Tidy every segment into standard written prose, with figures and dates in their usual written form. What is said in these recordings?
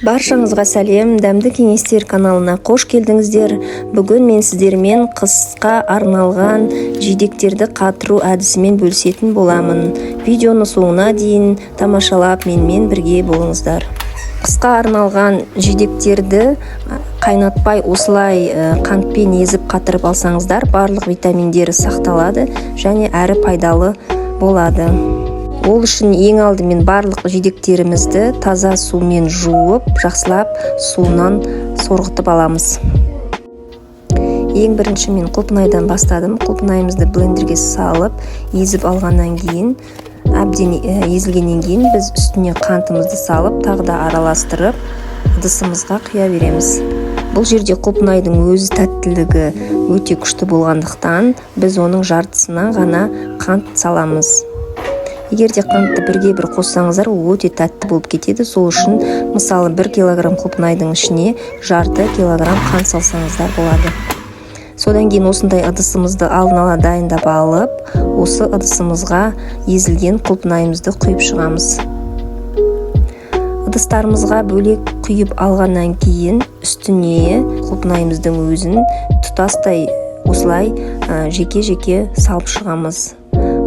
Баршаңызға сәлем, дәмді кеңестер каналына қош келдіңіздер. Бүгін мен сіздермен қысқа арналған жидектерді қатыру әдісімен бөлісетін боламын. Видеоны соңына дейін тамашалап менімен бірге болыңыздар. Қысқа арналған жидектерді қайнатпай осылай қантпен езіп қатырып алсаңыздар, барлық витаминдері сақталады және әрі пайдалы болады. Ол үшін ең алдымен барлық жидектерімізді таза сумен жуып, жақсылап суынан сорғытып аламыз. Ең бірінші мен құлпынайдан бастадым. Құлпынайымызды блендерге салып, езіп алғаннан кейін, әбден езілгеннен кейін біз үстіне қантымызды салып, тағы да араластырып, ыдысымызға құя береміз. Бұл жерде құлпынайдың өзі тәттілігі өте күшті болғандықтан, біз оның жартысына ғана қант саламыз. Егер де қантты бірге бір қоссаңыздар, ол өте тәтті болып кетеді. Сол үшін, мысалы, 1 килограмм құлпынайдың ішіне жарты килограмм қант салсаңыздар болады. Содан кейін осындай ыдысымызды алдын ала дайындап алып, осы ыдысымызға езілген құлпынайымызды құйып шығамыз. Ыдыстарымызға бөлек құйып алғаннан кейін үстіне құлпынайымыздың өзін тұтастай осылай жеке-жеке салып шығамыз.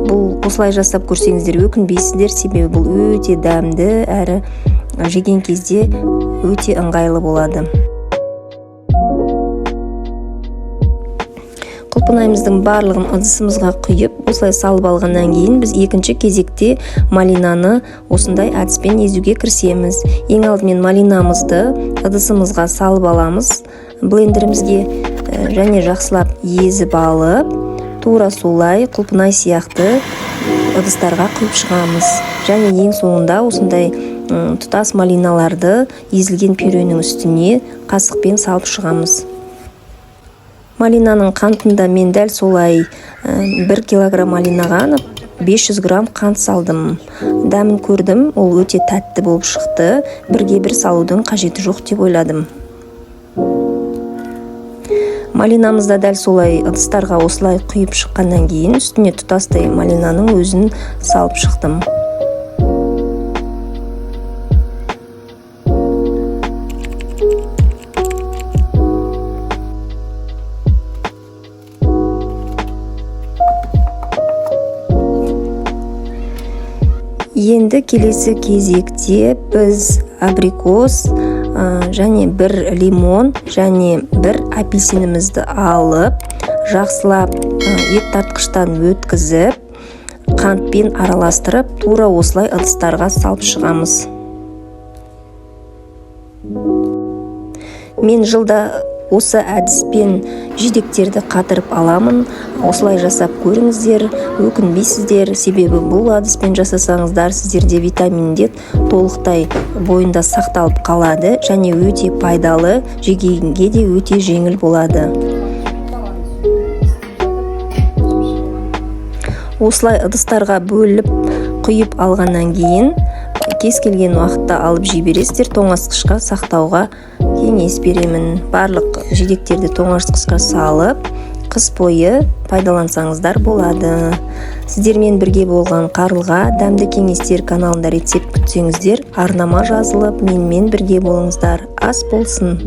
Бұл осылай жасап көрсеңіздер өкінбейсіздер, себебі бұл өте дәмді әрі жеген кезде өте ыңғайлы болады. Құлпынайымыздың барлығын ыдысымызға құйып, осылай салып алғаннан кейін біз екінші кезекте малинаны осындай әдіспен езуге кірісеміз. Ең алдымен малинамызды ыдысымызға салып аламыз, блендерімізге және жақсылап езіп алып, тура солай құлпынай сияқты ыдыстарға құйып шығамыз. Және ең соңында осындай тұтас малиналарды езілген пюренің үстіне қасықпен салып шығамыз. Малинаның қантында мен дәл солай 1 килограмм малинаға 500 грамм қант салдым. Дәмін көрдім, ол өте тәтті болып шықты. Бірге бір салудың қажеті жоқ деп ойладым. Малинамызда дәл солай ыдыстарға осылай құйып шыққаннан кейін үстіне тұтастай малинаның өзін салып шықтым. Енді келесі кезекте біз абрикос және 1 лимон және 1 апельсинімізді алып, жақсылап ет тартқыштан өткізіп, қантпен араластырып, тура осылай ыдыстарға салып шығамыз. Мен жылда осы әдіспен жидектерді қатырып аламын. Осылай жасап көріңіздер, өкінбейсіздер, себебі бұл әдіспен жасасаңыздар, сіздерде витаминдер толықтай бойында сақталып қалады және өте пайдалы, жегенге де өте жеңіл болады. Осылай ыдыстарға бөліп құйып алғаннан кейін кез келген уақытта алып жібересіздер, тоңазытқышқа сақтауға кеңес беремін. Барлық жидектерді тоңазытқышқа салып, қыс бойы пайдалансаңыздар болады. Сіздермен бірге болған Қарлыға дәмді кеңестер каналында рецепт күтсеңіздер, арнама жазылып, менімен бірге болыңыздар. Ас болсын!